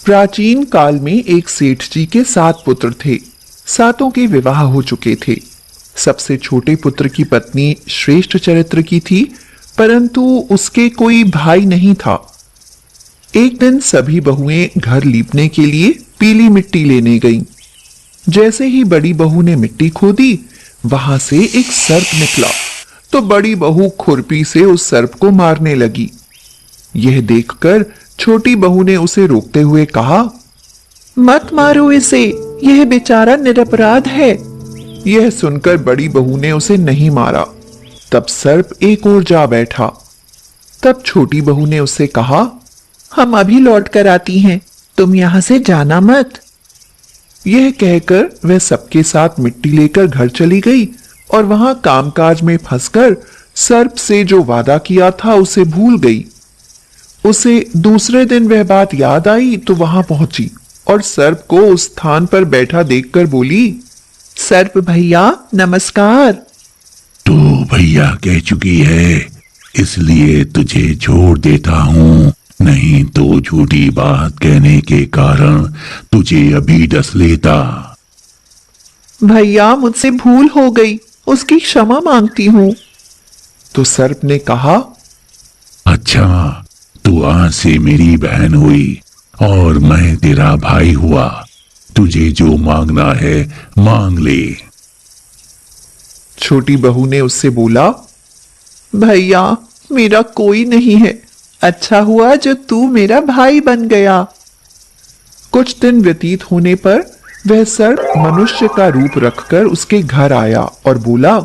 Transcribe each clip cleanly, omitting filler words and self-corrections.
प्राचीन काल में एक सेठ जी के 7 पुत्र थे। सातों के विवाह हो चुके थे। सबसे छोटे पुत्र की पत्नी श्रेष्ठ चरित्र की थी, परंतु उसके कोई भाई नहीं था। एक दिन सभी बहुएं घर लीपने के लिए पीली मिट्टी लेने गईं। जैसे ही बड़ी बहू ने मिट्टी खोदी, वहां से एक सर्प निकला तो बड़ी बहू खुरपी से उस सर्प को मारने लगी। यह देखकर छोटी बहू ने उसे रोकते हुए कहा, मत मारो इसे, यह बेचारा निरपराध है। यह सुनकर बड़ी बहू ने उसे नहीं मारा। तब सर्प एक ओर जा बैठा। तब छोटी बहू ने उससे कहा, हम अभी लौट कर आती हैं, तुम यहां से जाना मत। यह कहकर वह सबके साथ मिट्टी लेकर घर चली गई और वहां कामकाज में फंसकर सर्प से जो वादा किया था उसे भूल गई। उसे दूसरे दिन वह बात याद आई तो वहां पहुंची और सर्प को उस स्थान पर बैठा देखकर बोली, सर्प भैया नमस्कार। तू भैया कह चुकी है, इसलिए तुझे छोड़ देता हूँ, नहीं तो झूठी बात कहने के कारण तुझे अभी डस लेता। भैया मुझसे भूल हो गई, उसकी क्षमा मांगती हूँ। तो सर्प ने कहा, अच्छा, तू आज से मेरी बहन हुई और मैं तेरा भाई हुआ, तुझे जो मांगना है मांग ले। छोटी बहू ने उससे बोला, भैया मेरा कोई नहीं है, अच्छा हुआ जो तू मेरा भाई बन गया। कुछ दिन व्यतीत होने पर वह सर्प मनुष्य का रूप रखकर उसके घर आया और बोला,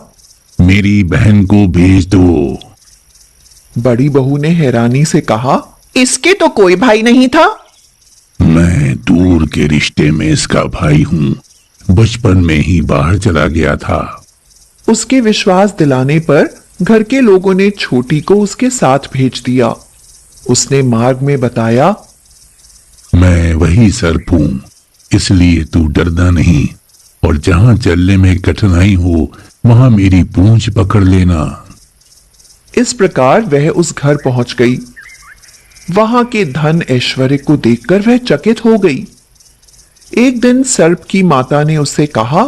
मेरी बहन को भेज दो। बड़ी बहू ने हैरानी से कहा, इसके तो कोई भाई नहीं था। मैं दूर के रिश्ते में इसका भाई हूँ, बचपन में ही बाहर चला गया था। उसके विश्वास दिलाने पर घर के लोगों ने छोटी को उसके साथ भेज दिया। उसने मार्ग में बताया, मैं वही सर्प हूँ, इसलिए तू डरना नहीं, और जहां चलने में कठिनाई हो वहां मेरी पूंछ पकड़ लेना। इस प्रकार वह उस घर पहुंच गई। वहां के धन ऐश्वर्य को देखकर वह चकित हो गई। एक दिन सर्प की माता ने उससे कहा,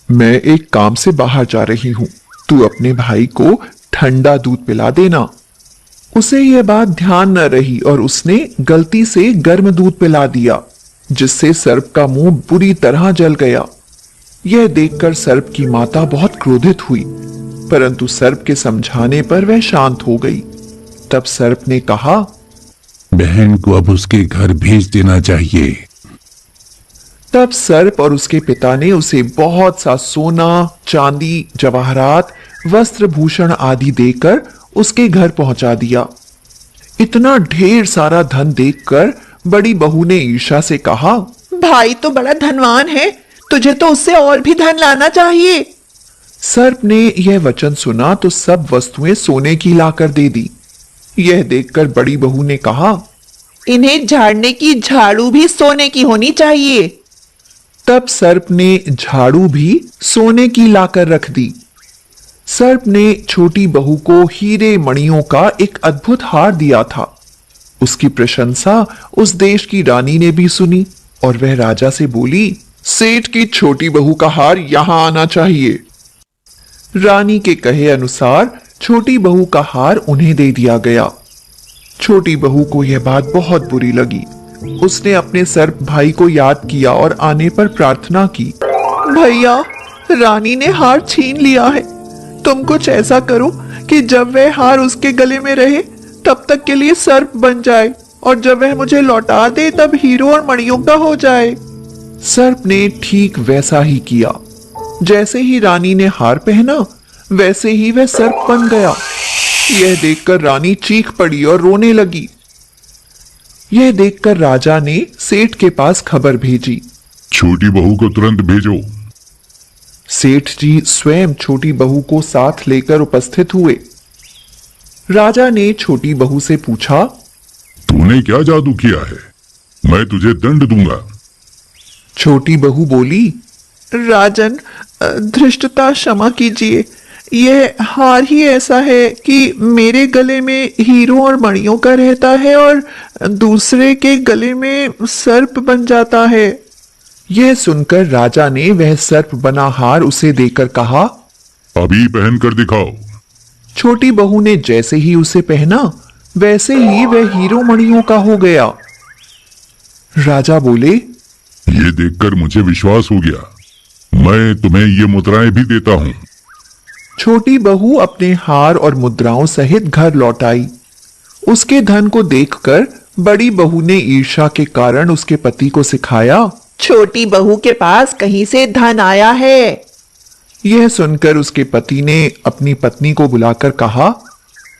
मैं एक काम से बाहर जा रही हूं, तू अपने भाई को ठंडा दूध पिला देना। उसे यह बात ध्यान न रही और उसने गलती से गर्म दूध पिला दिया, जिससे सर्प का मुंह बुरी तरह जल गया। यह देखकर सर्प की माता बहुत क्रोधित हुई, परंतु सर्प के समझाने पर वह शांत हो गई। तब सर्प ने कहा, बहन को अब उसके घर भेज देना चाहिए। तब सर्प और उसके पिता ने उसे बहुत सा सोना, चांदी, जवाहरात, वस्त्र भूषण आदि देकर उसके घर पहुंचा दिया। इतना ढेर सारा धन देखकर बड़ी बहू ने ईर्ष्या से कहा, भाई तो बड़ा धनवान है, तुझे तो उससे और भी धन लाना चाहिए। सर्प ने यह वचन सुना तो सब वस्तुएं सोने की लाकर दे दी। यह देखकर बड़ी बहू ने कहा, इन्हें झाड़ने की झाड़ू भी सोने की होनी चाहिए। तब सर्प ने झाड़ू भी सोने की लाकर रख दी। सर्प ने छोटी बहू को हीरे मणियों का एक अद्भुत हार दिया था। उसकी प्रशंसा उस देश की रानी ने भी सुनी और वह राजा से बोली, सेठ की छोटी बहू का हार यहां आना चाहिए। रानी के कहे अनुसार छोटी बहू का हार उन्हें दे दिया गया। छोटी बहू को यह बात बहुत बुरी लगी। उसने अपने सर्प भाई को याद किया और आने पर प्रार्थना की, भैया रानी ने हार छीन लिया है, तुम कुछ ऐसा करो कि जब वह हार उसके गले में रहे तब तक के लिए सर्प बन जाए, और जब वह मुझे लौटा दे तब हीरो और मणियों का हो जाए। सर्प ने ठीक वैसा ही किया। जैसे ही रानी ने हार पहना वैसे ही वह सर्प बन गया। यह देखकर रानी चीख पड़ी और रोने लगी। यह देखकर राजा ने सेठ के पास खबर भेजी, छोटी बहू को तुरंत भेजो। सेठ जी स्वयं छोटी बहू को साथ लेकर उपस्थित हुए। राजा ने छोटी बहू से पूछा, तूने क्या जादू किया है? मैं तुझे दंड दूंगा। छोटी बहू बोली, राजन धृष्टता क्षमा कीजिए, यह हार ही ऐसा है कि मेरे गले में हीरो और मणियों का रहता है और दूसरे के गले में सर्प बन जाता है। यह सुनकर राजा ने वह सर्प बना हार उसे देकर कहा, अभी पहन कर दिखाओ। छोटी बहू ने जैसे ही उसे पहना वैसे ही वह हीरो मणियों का हो गया। राजा बोले, ये देखकर मुझे विश्वास हो गया, मैं तुम्हें ये मुद्राएं भी देता हूँ। छोटी बहू अपने हार और मुद्राओं सहित घर लौट आई। उसके धन को देखकर बड़ी बहू ने ईर्ष्या के कारण उसके पति को सिखाया, छोटी बहू के पास कहीं से धन आया है। यह सुनकर उसके पति ने अपनी पत्नी को बुलाकर कहा,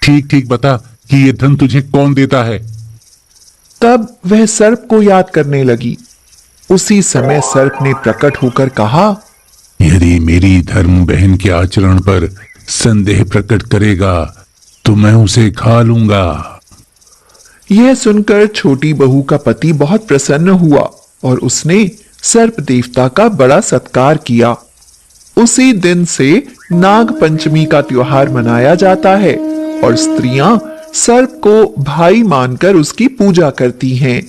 ठीक ठीक बता कि ये धन तुझे कौन देता है। तब वह सर्प को याद करने लगी। उसी समय सर्प ने प्रकट होकर कहा, यदि मेरी धर्म बहन के आचरण पर संदेह प्रकट करेगा तो मैं उसे खा लूंगा। यह सुनकर छोटी बहू का पति बहुत प्रसन्न हुआ और उसने सर्प देवता का बड़ा सत्कार किया। उसी दिन से नाग पंचमी का त्योहार मनाया जाता है और स्त्रियां सर्प को भाई मानकर उसकी पूजा करती हैं।